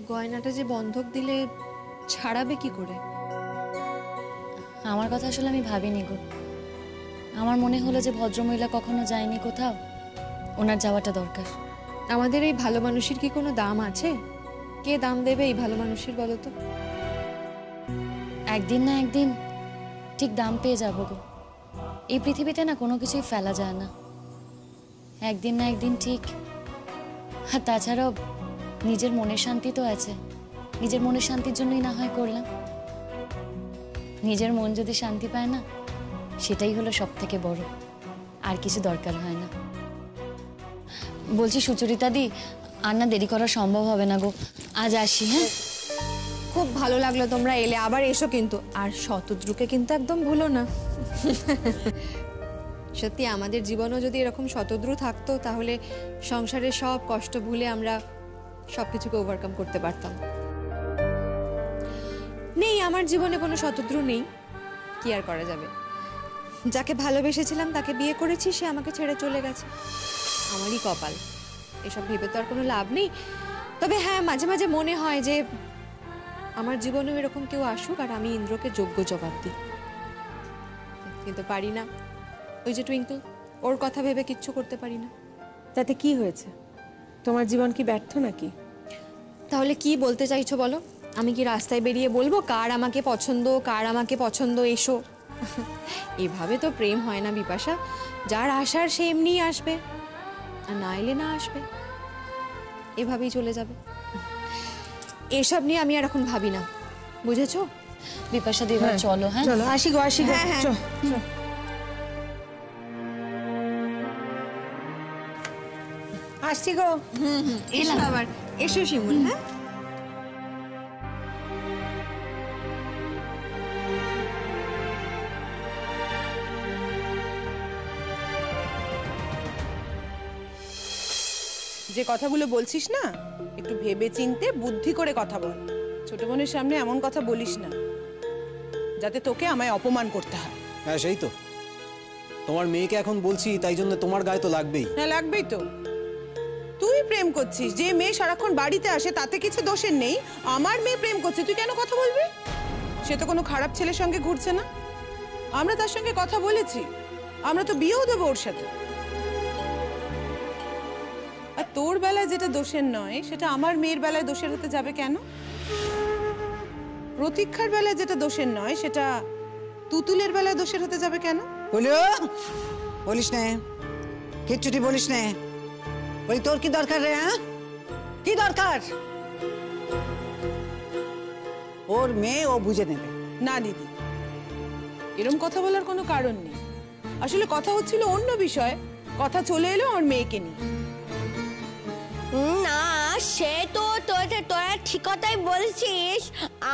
গয়নাটা যে বন্ধক দিলে ছাড়াবে কি করে? আমার কথা আসলে আমি ভাবিনি গো। আমার মনে হলো যে ভদ্রমহিলা কখনো যায়নি কোথাও, ওনার যাওয়াটা দরকার। আমাদের এই ভালো মানুষের কি কোনো দাম আছে? কে দাম দেবে এই ভালো মানুষের বলো তো? একদিন না একদিন ঠিক দাম পেয়ে যাবো গো। এই পৃথিবীতে না কোনো কিছুই ফেলা যায় না, একদিন না একদিন ঠিক। আর তাছাড়াও নিজের মনের শান্তি তো আছে, নিজের মনের শান্তির জন্যই না হয় করলাম। নিজের মন যদি শান্তি পায় না, সেটাই হলো সব থেকে বড়, আর কিছু দরকার হয় না। বলছি সুচরিতা দি, আর না দেরি করা সম্ভব হবে না গো, আজ আসি। হ্যাঁ, খুব ভালো লাগলো তোমরা এলে, আবার এসো কিন্তু। আর শতদ্রুকে কিন্তু একদম ভুলো না। সত্যি আমাদের জীবনেও যদি এরকম শতদ্রু থাকতো, তাহলে সংসারের সব কষ্ট ভুলে আমরা সবকিছুকে ওভারকাম করতে পারতাম। নেই, আমার জীবনে কোনো শতদ্রু নেই, কি আর করা যাবে। যাকে ভালোবেসেছিলাম তাকে বিয়ে করেছি, সে আমাকে ছেড়ে চলে গেছে, আমারই কপাল। এসব ভেবে তো আর কোনো লাভ নেই। তবে হ্যাঁ, মাঝে মাঝে মনে হয় যে আমার জীবনেও এরকম কেউ আসুক আর আমি ইন্দ্রকে যোগ্য জবাব দিই, কিন্তু পারি না। ওই যে টুইঙ্কল, ওর কথা ভেবে কিচ্ছু করতে পারি না। তাতে কি হয়েছে? তোমার জীবন কি ব্যর্থ নাকি? তাহলে কি বলতে চাইছো বলো? আমি কি রাস্তায় বেরিয়ে বলবো কার আমাকে পছন্দ, কার আমাকে পছন্দ, এসো? এভাবে তো প্রেম হয় না বিপাশা। যার আসার সে এমনিই আসবে, আর না এলে না আসবে, এভাবেই চলে যাবে। এসব নিয়ে আমি আর এখন ভাবি না, বুঝেছো? বিপাশা দি, এবার চলো। হ্যাঁ চলো, আসি গো, আসি গো। আসছি গো। এসো আবার, এসো শিমুল। হ্যাঁ, যে কথাগুলো বলছিস না, একটু ভেবে চিনতে বুদ্ধি করে কথা বল। ছোট বোনের সামনে এমন কথা বলিস না, যাতে তোকে আমায় অপমান করতে হয়। হ্যাঁ সেই তো, তোমার মেয়েকে এখন বলছি, তাই জন্য তোমার গায়ে তো লাগবেই। হ্যাঁ লাগবেই তো। তুই প্রেম করছিস, যে মেয়ে সারাক্ষণ বাড়িতে আসে তাতে কিছু দোষের নেই। আমার মেয়ে প্রেম করছে, তুই কেন কথা বলবি? সে তো কোনো খারাপ ছেলের সঙ্গে ঘুরছে না। আমরা তার সঙ্গে কথা বলেছি, আমরা তো বিয়েও দেবো ওর সাথে। আর তোর বেলায় যেটা দোষের নয়, সেটা আমার মেয়ের বেলায় দোষের হতে যাবে কেন? প্রতীক্ষার বেলায় যেটা দোষের নয়, সেটা তুতুলের বেলায় দোষের হতে যাবে কেন? বলিস না, কিচ্ছুটি বলিস না। বলি তোর কি দরকার রে? হ্যাঁ, কি দরকার? ওর মেয়ে ও বুঝে নেবে। না দিদি, এরকম কথা বলার কোনো কারণ নেই। আসলে কথা হচ্ছিল অন্য বিষয়, কথা চলে এলো আমার মেয়েকে নিয়ে। না, সে তো তোরা ঠিক কথাই বলছিস।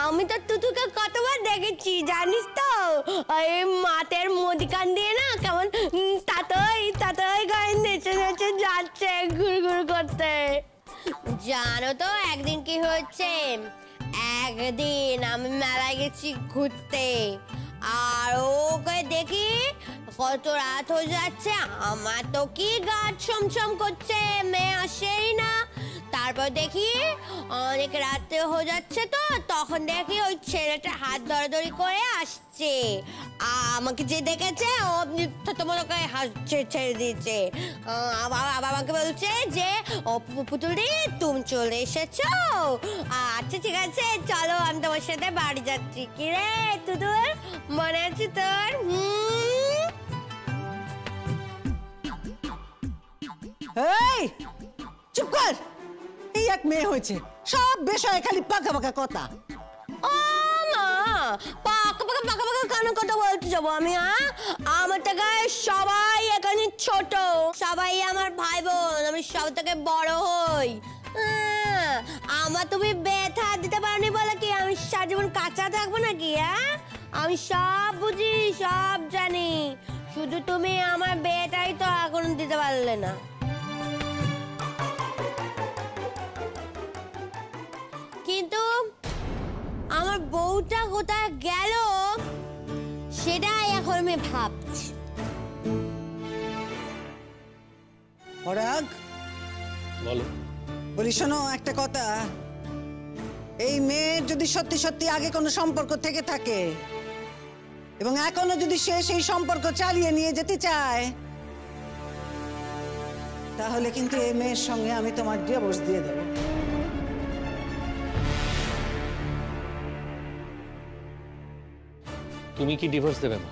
আমি তো তুতুকে কতবার দেখেছি জানিস তো, ওই মাতের মুদিকান দিয়ে না কেমন তাতই গায়ে নেচে নেচে যাচ্ছে ঘুরঘুর করতে। জানো তো একদিন কি হয়েছে? একদিন আমি মেলায় গেছি ঘুরতে, আর ওকে দেখি কত রাত হয়ে যাচ্ছে, আমার তো কি গা ছমছম করছে, মেয়ে আসেই না। তারপর দেখি অনেক রাতে হয়ে যাচ্ছে, তো তখন দেখি ওই ছেলেটা হাত ধরাধরি করে আসছে। আমাকে যে দেখেছে ও তোমার গায়ে হাত ছেড়ে দিয়েছে। আমাকে বলছে যে ও পুতুলি তুমি চলে এসেছো, আচ্ছা ঠিক আছে চলো আমি তোমার সাথে বাড়ি যাচ্ছি। কি রে তুতুল, মনে আছে তোর? এই চুপ কর, এই এক মেয়ে হয়েছে, সব বিষয়ে খালি পাকা পাকা কথা। ও মা, পাকা পাকা পাকা পাকা কেন কথা বলতে যাবো আমি? আমার থেকে সবাই এখানে ছোট, সবাই আমার ভাই বোন, আমি সব থেকে বড় হই। আমার তুমি ব্যথা দিতে পারোনি বলে কি আমি সারা জীবন কাঁচা থাকবো নাকি? আমি সব বুঝি, সব জানি, শুধু তুমি আমার বিয়েটাই তো এখন দিতে পারলে না। কিন্তু আমার বউটা কোথায় গেল সেটাই এখন আমি ভাবছি। পরাগ বলো। বলি শোনো একটা কথা, যদি সত্যি সত্যি আগে কোনো সম্পর্ক থেকে থাকে এবং এখনো যদি সে সেই সম্পর্ক চালিয়ে নিয়ে যেতে চায়, তাহলে কিন্তু এই মেয়ের সঙ্গে আমি তোমার ডিভোর্স দিয়ে দেব। তুমি কি ডিভোর্স দেবে মা?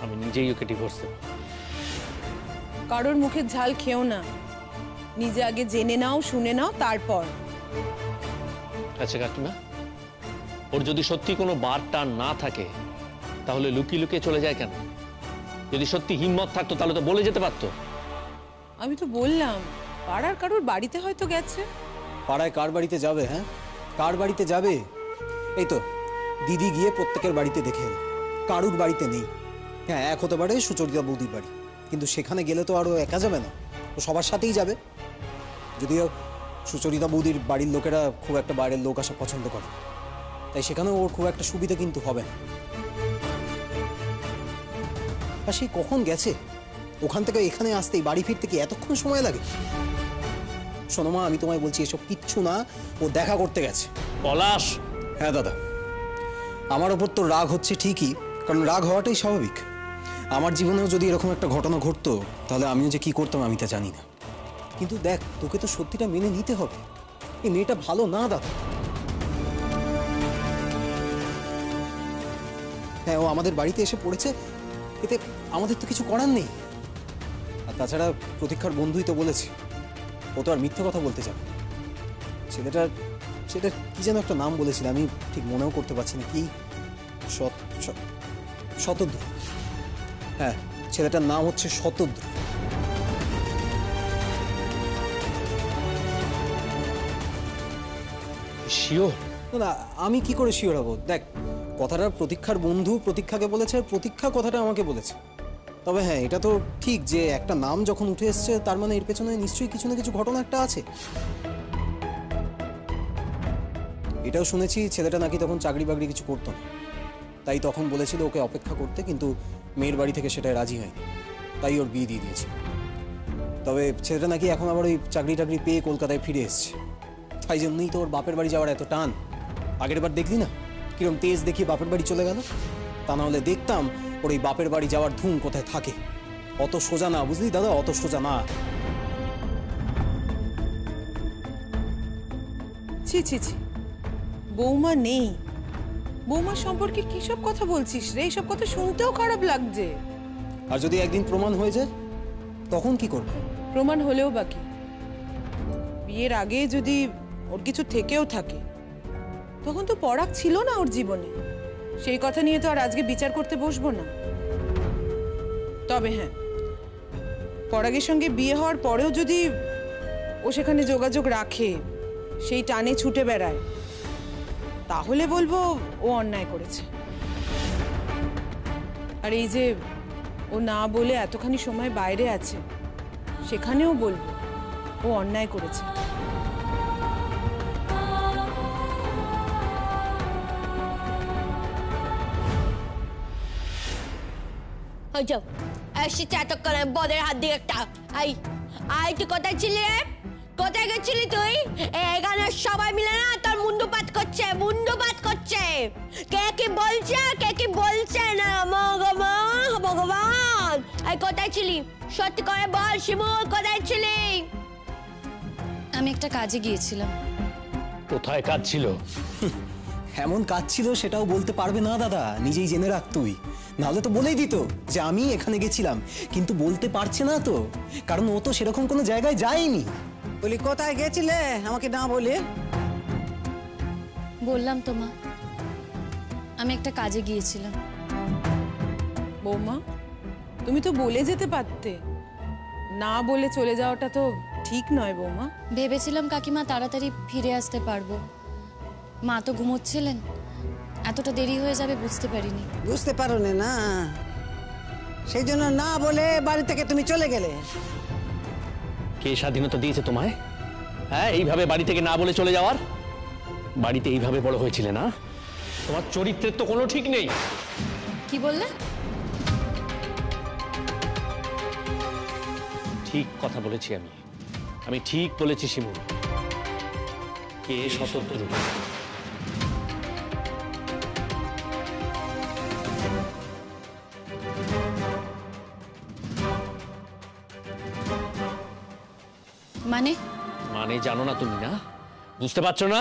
আমি নিজেই ওকে ডিভোর্স দেব। কারোর মুখের ঝাল খেও না, নিজে আগে জেনে নাও, শুনে নাও, তারপর। আচ্ছা কাকিমা, ওর যদি সত্যি কোনো বারটা না থাকে তাহলে লুকিয়ে লুকিয়ে চলে যায় কেন? যদি সত্যি হিম্মত থাকতো তাহলে তো বলে যেতে পারতো। আমি তো বললাম পাড়ার কারোর বাড়িতে হয়তো গেছে। পাড়ায় কার বাড়িতে যাবে? হ্যাঁ, কার বাড়িতে যাবে? এই তো দিদি গিয়ে প্রত্যেকের বাড়িতে দেখে এলো, কারুর বাড়িতে নেই। হ্যাঁ, এক হতে পারে সুচরিতা বৌদির বাড়ি, কিন্তু সেখানে গেলে তো আরও একা যাবে না, ও সবার সাথেই যাবে। যদিও সুচরিতা বৌদির বাড়ির লোকেরা খুব একটা বাইরের লোক আসা পছন্দ করে, তাই সেখানে ওর খুব একটা সুবিধা কিন্তু হবে না। আর সেই কখন গেছে, ওখান থেকে এখানে আসতেই বাড়ি ফিরতে কি এতক্ষণ সময় লাগে? শোনো মা, আমি তোমায় বলছি এসব কিচ্ছু না, ও দেখা করতে গেছে। পলাশ! হ্যাঁ দাদা, আমার ওপর তো রাগ হচ্ছে ঠিকই, কারণ রাগ হওয়াটাই স্বাভাবিক। আমার জীবনেও যদি এরকম একটা ঘটনা ঘটতো তাহলে আমিও যে কি করতাম আমি তা জানি না। কিন্তু দেখ, তোকে তো সত্যিটা মেনে নিতে হবে, এই মেয়েটা ভালো না দাদা। হ্যাঁ, ও আমাদের বাড়িতে এসে পড়েছে, এতে আমাদের তো কিছু করার নেই। আর তাছাড়া প্রতীক্ষার বন্ধুই তো বলেছে, ও তো আর মিথ্যে কথা বলতে চায়। সেটা কি যেন একটা নাম বলেছিল, আমি ঠিক মনেও করতে পারছি না। কি শতদ্রু? হ্যাঁ, ছেলেটার নাম হচ্ছে শতদ্রু। শিওর? না, আমি কি করে শিওর হবো? দেখ, কথাটা প্রতীক্ষার বন্ধু প্রতীক্ষাকে বলেছে, আর প্রতীক্ষা কথাটা আমাকে বলেছে। তবে হ্যাঁ, এটা তো ঠিক যে একটা নাম যখন উঠে এসছে তার মানে এর পেছনে নিশ্চয়ই কিছু না কিছু ঘটনা একটা আছে। এটাও শুনেছি ছেলেটা নাকি তখন চাকরি বাকরি কিছু করতো না, তাই তখন বলেছিল ওকে অপেক্ষা করতে, কিন্তু মেয়ের বাড়ি থেকে সেটাই রাজি হয়নি, তাই ওর বিয়ে দিয়ে দিয়েছিল। তবে ছেলেটা নাকি এখন আবার ওই চাকরি টাকরি পেয়ে কলকাতায় ফিরে এসছে, তাই জন্যই তো ওর বাপের বাড়ি যাওয়ার এত টান। আগের বার দেখলি না কিরম তেজ দেখিয়ে বাপের বাড়ি চলে গেল? তা না হলে দেখতাম ওর এই বাপের বাড়ি যাওয়ার ধুম কোথায় থাকে। অত সোজা না, বুঝলি দাদা, অত সোজা না। ছি ছি ছি, বৌমা নেই। বৌমার সম্পর্কে কি সব কথা বলছিস রে? এইসব কথা শুনতেও খারাপ লাগছে। আর যদি একদিন প্রমাণ হয়ে যায় তখন কি করবে? প্রমাণ হলেও বাকি, বিয়ের আগে যদি ওর কিছু থেকেও থাকে তখন তো পরাগ ছিল না ওর জীবনে, সেই কথা নিয়ে তো আর আজকে বিচার করতে বসবো না। তবে হ্যাঁ, পরাগের সঙ্গে বিয়ে হওয়ার পরেও যদি ও সেখানে যোগাযোগ রাখে, সেই টানে ছুটে বেড়ায়, তাহলে বলবো ও অন্যায় করেছে। আর এই যে ও না বলে এতখানি সময় বাইরে আছে, সেখানেও বলবো ও অন্যায় করেছে। এসেছে এতক্ষণে বদের হাত দিয়ে একটা। আই তুই কোথায় ছিলি রে? কোথায় গেছিলি তুই? এখানে সবাই মিলে না তোর মুন্ডুপাত করছে, মুন্ডুপাত করছে। কে কি বলছে, কে কি বলছে না? ভগবান, এই কোথায় ছিলি? সত্যি করে বল শিমু, কোথায় ছিলি? আমি একটা কাজে গিয়েছিলাম। কোথায় কাজ ছিল? এমন কাজ ছিল সেটাও বলতে পারবে না দাদা, নিজেই জেনে রাখ তুই। নাহলে তো বলেই দিত যে আমি এখানে গেছিলাম, কিন্তু বলতে পারছে না তো, কারণ ও তো সেরকম কোনো জায়গায় যায়নি। বলি কোথায় গেছিলে আমাকে না বলে? বললাম তো মা, আমি একটা কাজে গিয়েছিলাম। বৌমা, তুমি তো বলে যেতে পারতে, না বলে চলে যাওয়াটা তো ঠিক নয় বৌমা। ভেবেছিলাম কাকিমা তাড়াতাড়ি ফিরে আসতে পারবো, মা তো ঘুমোচ্ছিলেন, এতটা দেরি হয়ে যাবে বুঝতে পারিনি। বুঝতে পারো না, সেই জন্য না বলে বাড়ি থেকে তুমি চলে গেলে। কে স্বাধীনতা দিয়েছে তোমায়? হ্যাঁ, এইভাবে বাড়ি থেকে না বলে চলে যাওয়ার? বাড়িতে এইভাবে বড় হয়েছিলে না? তোমার চরিত্রের তো কোনো ঠিক নেই। কি বললে? ঠিক কথা বলেছি আমি ঠিক বলেছি শিমু। কে শতদ্রু? মানে মানে জানো না তুমি, না বুঝতে পারছো না?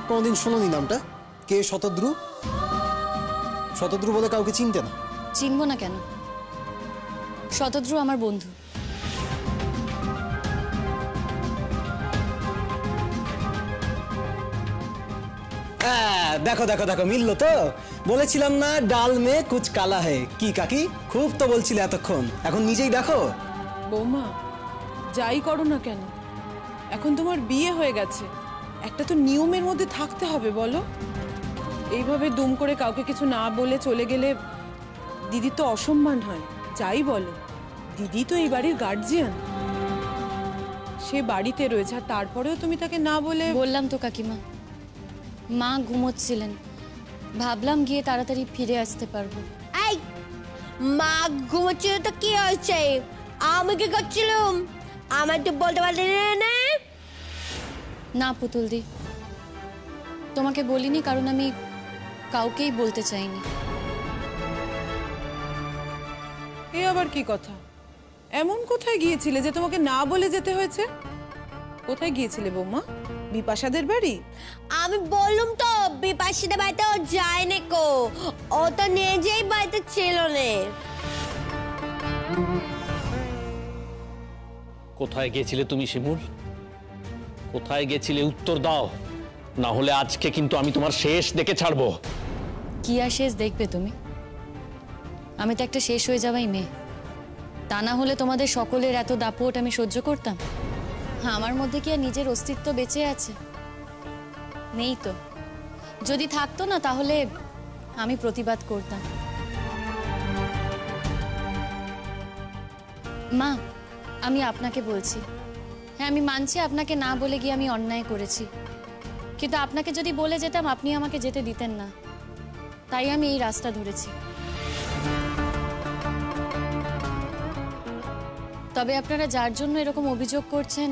কোনোদিন শোনোনি নামটা? কে শতদ্রু? শতদ্রু বলে কাউকে চিনতে না? চিনবো না কেন? শতদ্রু আমার বন্ধু। দেখো দেখো দেখো, মিললো তো? বলেছিলাম না ডাল মে কুচ কালা হে। কি কাকি, খুব তো বলছিলে এতক্ষণ, এখন নিজেই দেখো। বৌমা, যাই করো না কেন, এখন তোমার বিয়ে হয়ে গেছে, একটা তো নিয়মের মধ্যে থাকতে হবে বলো। এইভাবে দুম করে কাউকে কিছু না বলে চলে গেলে দিদির তো অসম্মান হয়। যাই বলো, দিদি তো এই বাড়ির গার্জিয়ান, সে বাড়িতে রয়েছে, আর তারপরেও তুমি তাকে না বলে। বললাম তো কাকিমা, মা ঘুমোচ্ছিলেন, ভাবলাম গিয়ে তাড়াতাড়ি ফিরে আসতে পারবো। এই মা ঘুমোচ্ছিল তো কি হয়েছে? আমি কি করছিলাম আমার তো বলতে পারলি না। না পুতুল দি, তোমাকে বলিনি কারণ আমি কাউকেই বলতে চাইনি। এ আবার কি কথা? এমন কোথায় গিয়েছিলে যে তোমাকে না বলে যেতে হয়েছে? কোথায় গিয়েছিলে বৌমা? বিপাশাদের বাড়ি? আমি বললাম তো বিপাশাদের বাড়িতে ও যায়নি কো, ও তো নিজেই বাড়িতে ছিল না। কোথায় গেছিলে তুমি শিমুল? কোথায় গেছিলে উত্তর দাও, না হলে আজকে কিন্তু আমি তোমার শেষ দেখে ছাড়বো। কি আর শেষ দেখবে তুমি? আমি তো একটা শেষ হয়ে যাওয়াই মেয়ে। তা না হলে তোমাদের সকলের এত দাপট আমি সহ্য করতাম? আমার মধ্যে কি আর নিজের অস্তিত্ব বেঁচে আছে? নেই তো। যদি থাকতো না তাহলে আমি প্রতিবাদ করতাম। মা, আমি আপনাকে বলছি, হ্যাঁ আমি মানছি আপনাকে না বলে গিয়ে আমি অন্যায় করেছি, কিন্তু আপনাকে যদি বলে যেতাম আপনি আমাকে যেতে দিতেন না, তাই আমি এই রাস্তা ধরেছি। তবে আপনারা যার জন্য এরকম অভিযোগ করছেন,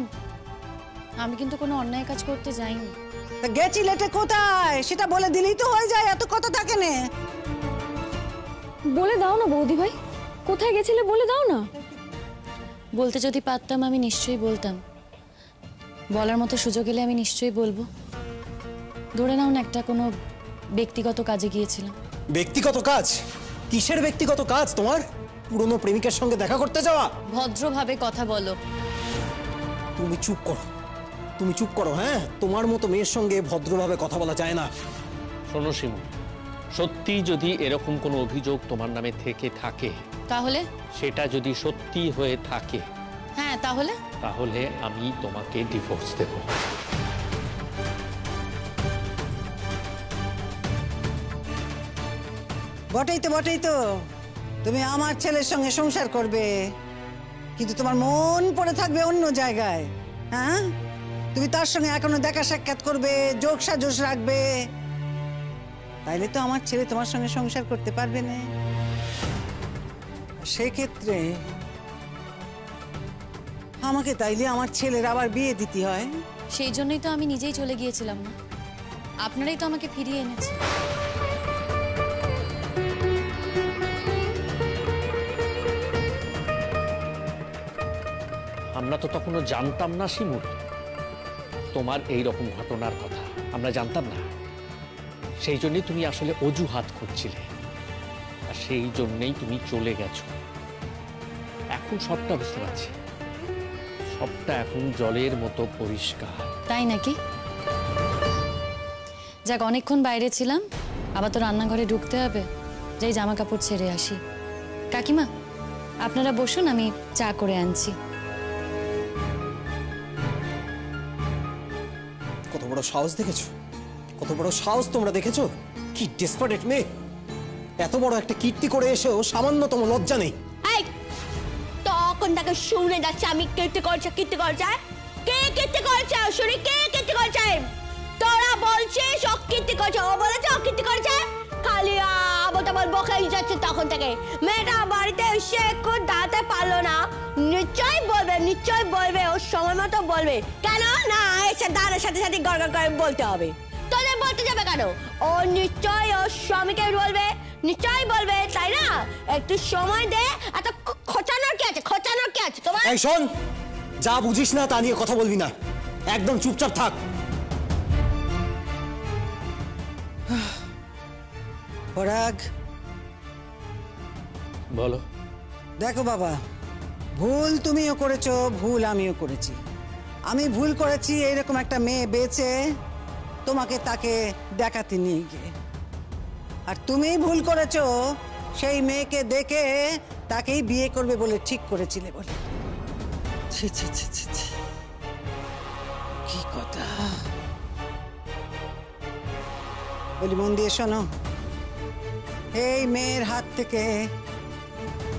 আমি কিন্তু কোনো অন্যায় কাজ করতে যাইনি। তা গেছিলেটা কোথায় সেটা বলে দিলেই তো হয়ে যায়, এত কথা থাকে না। বলে দাও না বৌদি ভাই, কোথায় গেছিলে বলে দাও না। বলতে যদি পারতাম আমি নিশ্চয়ই বলতাম, বলার মতো সুযোগ এলে আমি নিশ্চয়ই বলবো। ধরে নাও না একটা কোনো ব্যক্তিগত কাজে গিয়েছিলাম। ব্যক্তিগত কাজ? কিসের ব্যক্তিগত কাজ তোমার? পুরনো প্রেমিকের সঙ্গে দেখা করতে যাওয়া? ভদ্রভাবে কথা বলো। তুমি চুপ করো, তুমি চুপ করো। হ্যাঁ, তোমার মতো মেয়ের সঙ্গে ভদ্রভাবে কথা বলা যায় না। শোনো শিমুল, সত্যি যদি এরকম কোনো অভিযোগ তোমার নামে থেকে থাকে, তাহলে? সেটা যদি সত্যি হয়ে থাকে, হ্যাঁ তাহলে? তাহলে আমি তোমাকে ডিভোর্স দেব। বটেই তো, বটেই তো। তুমি আমার ছেলের সঙ্গে সংসার করবে, কিন্তু তোমার মন পড়ে থাকবে অন্য জায়গায়। হ্যাঁ, তুমি তার সঙ্গে এখনো দেখা সাক্ষাৎ করবে, যোগ সাজস রাখবে, তাইলে তো আমার ছেলে তোমার সঙ্গে সংসার করতে পারবে না। সেক্ষেত্রে আমাকে তাইলে আমার ছেলের আবার বিয়ে দিতে হয়। সেই জন্যই তো আমি নিজেই চলে গিয়েছিলাম না, আপনারাই তো আমাকে ফিরিয়ে এনেছে। আমরা তো তখনও জানতাম না শিমুল তোমার এই রকম ঘটনার কথা, আমরা জানতাম না। সেই জন্যই তুমি আসলে অজুহাত করছিলে, আর সেই জন্যই তুমি চলে গেছো। এখন সবটা বুঝতে পারছি, সবটা এখন জলের মতো পরিষ্কার। তাই নাকি? যাক, অনেকক্ষণ বাইরে ছিলাম, আবার তো রান্নাঘরে ঢুকতে হবে, যাই জামা কাপড় ছেড়ে আসি। কাকিমা, আপনারা বসুন, আমি চা করে আনছি। কত বড় সাহস দেখেছো? কত বড় সাহস তোমরা দেখেছো? কি ডেসপারেট মেয়ে! এত বড় একটা কীর্তি করে এসেও সামান্যতম লজ্জা নেই। এই তখন তাকে শুনে যাচ্ছে আমি কীর্তি করছে, কীর্তি করছে। কে কীর্তি করছে? শুনি কে কীর্তি করছে? তোরা বলছিস ও কীর্তি করছে, ও বলেছে ও কীর্তি করছে। খালি আবল বকেই যাচ্ছে তখন থেকে। মেয়েটা বাড়িতে এসে একটু দাঁড়াতে পারলো না, নিশ্চয়ই বলবে, নিশ্চয়ই বলবে, ওর সময় মতো বলবে। কেন না এসে দাঁড়ার সাথে সাথে গড় করে বলতে হবে? তোদের বলতে যাবে কেন? ও নিশ্চয়ই ওর স্বামীকে বলবে, নিশ্চয়ই বলবে, তাই না? একটু সময় দে। এত খোঁচানোর কি আছে? খোঁচানোর কি আছে তোমার? এই শোন, যা বুঝিস না তা নিয়ে কথা বলবি না, একদম চুপচাপ থাক। পরাগ, বলো। দেখো বাবা, ভুল তুমিও করেছো, ভুল আমিও করেছি। আমি ভুল করেছি এইরকম একটা মেয়ে বেঁচে তোমাকে তাকে দেখাতে নিয়ে গিয়ে, আর তুমি ভুল করেছো সেই মেয়েকে দেখে তাকেই বিয়ে করবে বলে ঠিক করেছিলে বলে। ছি ছি ছি ছি ছি, কি কথা বলি, মন দিয়ে শোনো। এই মেয়ের হাত থেকে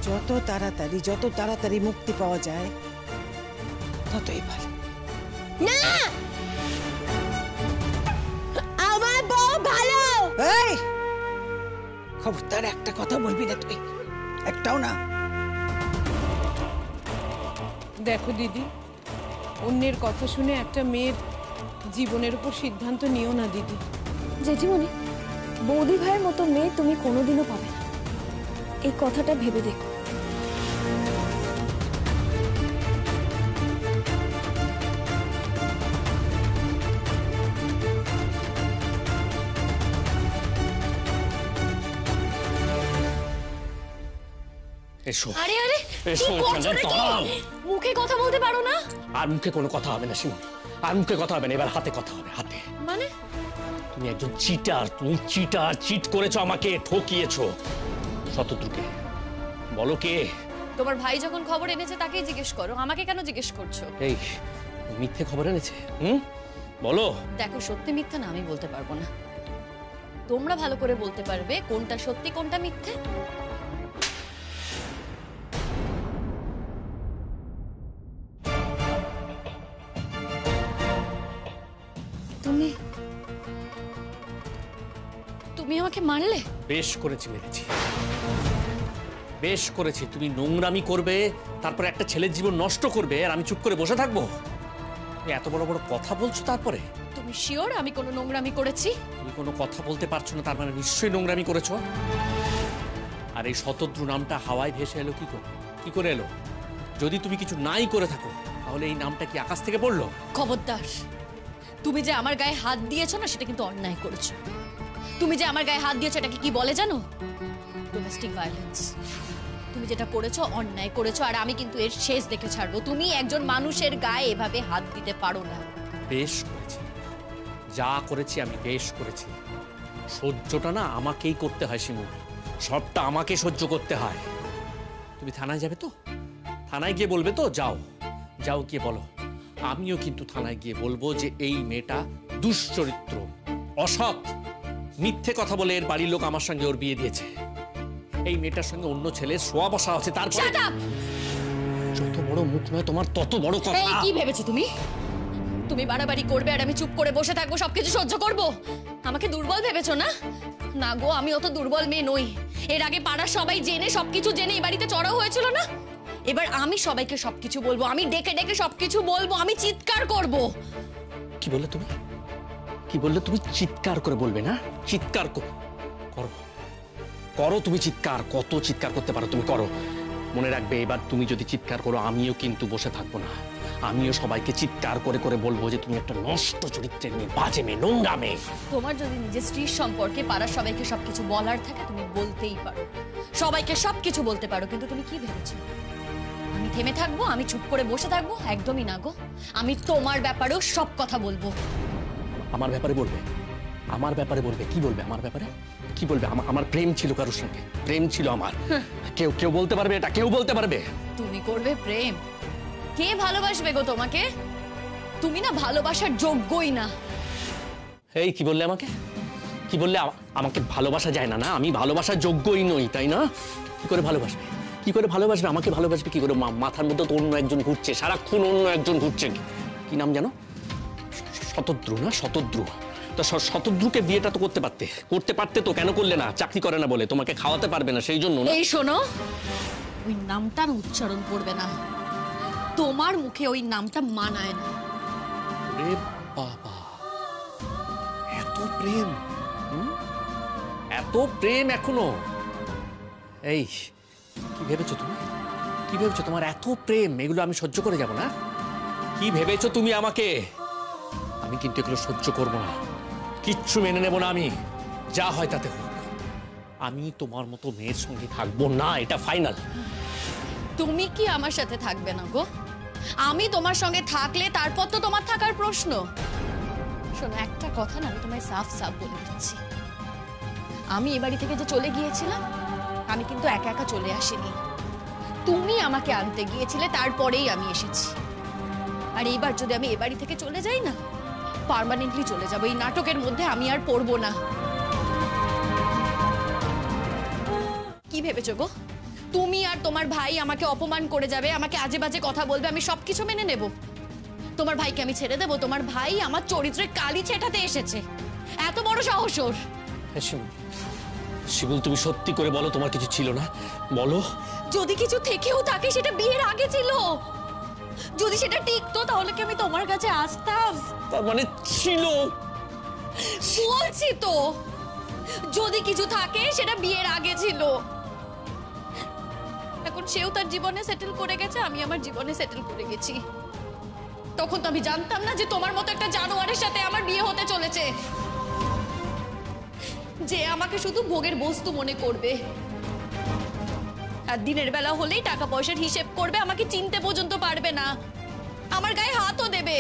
যত তাড়াতাড়ি মুক্তি পাওয়া যায় ততই ভালো। না, আমার বউ ভালো। এই খবরদার একটা কথা বলবি না তুই, একটাও না। দেখো দিদি, অন্যের কথা শুনে একটা মেয়ের জীবনের উপর সিদ্ধান্ত নিও না দিদি। জেঠিমণি, বৌদি ভাইয়ের মতো মেয়ে তুমি কোনোদিনও পাবে না, এই কথাটা ভেবে দেখো। এসো। আরে আরে, এসো কি করছো এখানে, নাকি? দাঁড়াও। মুখে কথা বলতে পারো না? আর মুখে কোনো কথা হবে না শিমুল, আর মুখে কথা হবে না, এবার হাতে কথা হবে, হাতে। মানে তুমি একজন চিটার, তুমি চিটার, চিট করেছো আমাকে, ঠকিয়েছো। শতদ্রুকে বলো কে? তোমার ভাই যখন খবর এনেছে তাকেই জিজ্ঞেস করো, আমাকে কেন জিজ্ঞেস করছো? এই মিথ্যে খবর এনেছে? বলো। দেখো, সত্যি মিথ্যা না আমি বলতে পারবো না, তোমরা ভালো করে বলতে পারবে কোনটা সত্যি কোনটা মিথ্যে। তুমি তুমি আমাকে মারলে? বেশ করেছি, মেরেছি, বেশ করেছি। তুমি নোংরামি করবে, তারপরে একটা ছেলের জীবন নষ্ট করবে, আর আমি চুপ করে বসে থাকবো? তুমি এত বড় বড় কথা বলছো, তারপরে তুমি শিওর আমি কোনো নোংরামি করেছি? তুমি কোনো কথা বলতে পারছো না, তার মানে নিশ্চয়ই নোংরামি করেছো। আর এই শতদ্রু নামটা হাওয়ায় ভেসে এলো কি করে? কি করে এলো? যদি তুমি কিছু নাই করে থাকো তাহলে এই নামটা কি আকাশ থেকে পড়লো? খবরদার, তুমি যে আমার গায়ে হাত দিয়েছো না, সেটা কিন্তু অন্যায় করেছো। তুমি যে আমার গায়ে হাত দিয়েছো এটাকে কি বলে জানো? Domestic violence. তুমি যেটা করেছো অন্যায় করেছো, আর আমি কিন্তু এর শেষ দেখে ছাড়বো। তুমি একজন মানুষের গায়ে এভাবে হাত দিতে পারো না। বেশ করেছি, যা করেছি আমি বেশ করেছি। সহ্যটা না আমাকেই করতে হয় শিমুল, সবটা আমাকে সহ্য করতে হয়। তুমি থানায় যাবে তো? থানায় গিয়ে বলবে তো? যাও, যাও গিয়ে বলো। আমিও কিন্তু থানায় গিয়ে বলবো যে এই মেয়েটা দুশ্চরিত্র, অসৎ, মিথ্যে কথা বলে এর বাড়ির লোক আমার সঙ্গে ওর বিয়ে দিয়েছে। এই মেয়েটার সঙ্গে অন্য ছেলে শোয়া বসা আছে। তারপরে যত বড় মুখ নয় তোমার, তত বড় কথা। এই কি ভেবেছো তুমি? তুমি বাড়াবাড়ি করবে আর আমি চুপ করে বসে থাকবো, সবকিছু সহ্য করব? আমাকে দুর্বল ভেবেছো না? না গো, আমি অত দুর্বল মেয়ে নই। এর আগে পাড়ার সবাই জেনে, সবকিছু জেনে এই বাড়িতে চড়াও হয়েছিল না? এবার আমি সবাইকে সবকিছু বলবো, আমি ডেকে ডেকে সবকিছু বলবো, আমি চিৎকার করব। কি বললে তুমি? কি বললে তুমি? চিৎকার করে বলবে না? চিৎকার করো, করো তুমি চিৎকার, কত চিৎকার করতে পারো তুমি করো। মনে রাখবে, এবার তুমি যদি চিৎকার করো আমিও কিন্তু বসে থাকবো না। আমিও সবাইকে চিৎকার করে করে বলবো যে তুমি একটা নষ্ট চরিত্রের মেয়ে, বাজে মেয়ে, নোংরা মেয়ে। তোমার যদি নিজের স্ত্রীর সম্পর্কে পাড়ার সবাইকে সবকিছু বলার থাকে তুমি বলতেই পারো, সবাইকে সবকিছু বলতে পারো, কিন্তু তুমি কি ভেবেছো আমি থেমে থাকবো, আমি চুপ করে বসে থাকবো? একদমই না গো, আমি তোমার ব্যাপারেও সব কথা বলবো। আমার ব্যাপারে বলবে? আমার ব্যাপারে বলবে? কি বলবে আমার ব্যাপারে? কি বলবে? আমার প্রেম ছিল কারোর সঙ্গে, প্রেম ছিল আমার। কেউ কেউ বলতে পারবে এটা? কেউ বলতে পারবে? তুমি করবে প্রেম? কে ভালোবাসবে গো তোমাকে? তুমি না ভালোবাসার যোগ্যই না। এই কি বললে আমাকে? কি বললে? আমাকে ভালোবাসা যায় না? না, আমি ভালোবাসার যোগ্যই নই, তাই না? কি করে ভালোবাসবে? কি করে ভালোবাসবে? আমাকে ভালোবাসবে কি করে? মাথার মধ্যে তো অন্য একজন ঘুরছে, সারাক্ষণ অন্য একজন ঘুরছে। কি নাম জানো? শতদ্রু না? শতদ্রু। তো শতদ্রুকে বিয়েটা তো করতে পারতে তো, কেন করলে না? চাকরি করে না বলে, তোমাকে খাওয়াতে পারবে না সেই জন্য না? এই শোনো, ওই নামটার উচ্চারণ করবে না, তোমার মুখে ওই নামটা মানায় না। রে বাবা, এত প্রেম, এত প্রেম এখনো? এই কি ভেবেছো তুমি? কি ভেবেছো তোমার এত প্রেম এগুলো আমি সহ্য করে যাব না? কি ভেবেছো তুমি আমাকে? আমি কিন্তু এগুলো সহ্য করবো না, কিচ্ছু মেনে নেব না আমি। যা হয় তাতে হোক, আমি তোমার মতো মেয়ের সঙ্গে থাকবো না, এটা ফাইনাল। তুমি কি আমার সাথে থাকবে না গো? আমি তোমার সঙ্গে থাকলে তারপর তো তোমার থাকার প্রশ্ন। শোনো, একটা কথা না আমি তোমায় সাফ সাফ বলে দিচ্ছি, আমি এ বাড়ি থেকে যে চলে গিয়েছিলাম, আমি কিন্তু একা একা চলে আসিনি। তুমি আমাকে আনতে গিয়েছিলে, তারপরেই আমি এসেছি। আর এইবার যদি আমি এ বাড়ি থেকে চলে যাই না, পার্মানেন্টলি চলে যাবো। এই নাটকের মধ্যে আমি আর পড়বো না। কি ভেবেছো গো? তুমি আর তোমার ভাই আমাকে অপমান করে যাবে, আমাকে আজে বাজে কথা বলবে, আমি সবকিছু মেনে নেব? তোমার ভাইকে আমি ছেড়ে দেবো? তোমার ভাই আমার চরিত্রে কালি ছেটাতে এসেছে, এত বড় সাহস ওর। শিবুল, তুমি সত্যি করে বলো তোমার কিছু ছিল না? বলো। যদি কিছু থেকেও থাকে সেটা বিয়ের আগে ছিল। যদি সেটা টিকতো তাহলে কি আমি তোমার কাছে আসতাম? তার মানে ছিল। বলছি তো, যদি কিছু থাকে সেটা বিয়ের আগে ছিল। এখন সেও তার জীবনে সেটেল করে গেছে, আমি আমার জীবনে সেটেল করে গেছি। তখন তো আমি জানতাম না যে তোমার মতো একটা জানোয়ারের সাথে আমার বিয়ে হতে চলেছে, যে আমাকে শুধু ভোগের বস্তু মনে করবে। আর দিনের বেলা হলেই টাকা পয়সার হিসেব করবে, আমাকে চিনতে পর্যন্ত পারবে না, আমার গায়ে হাতও দেবে।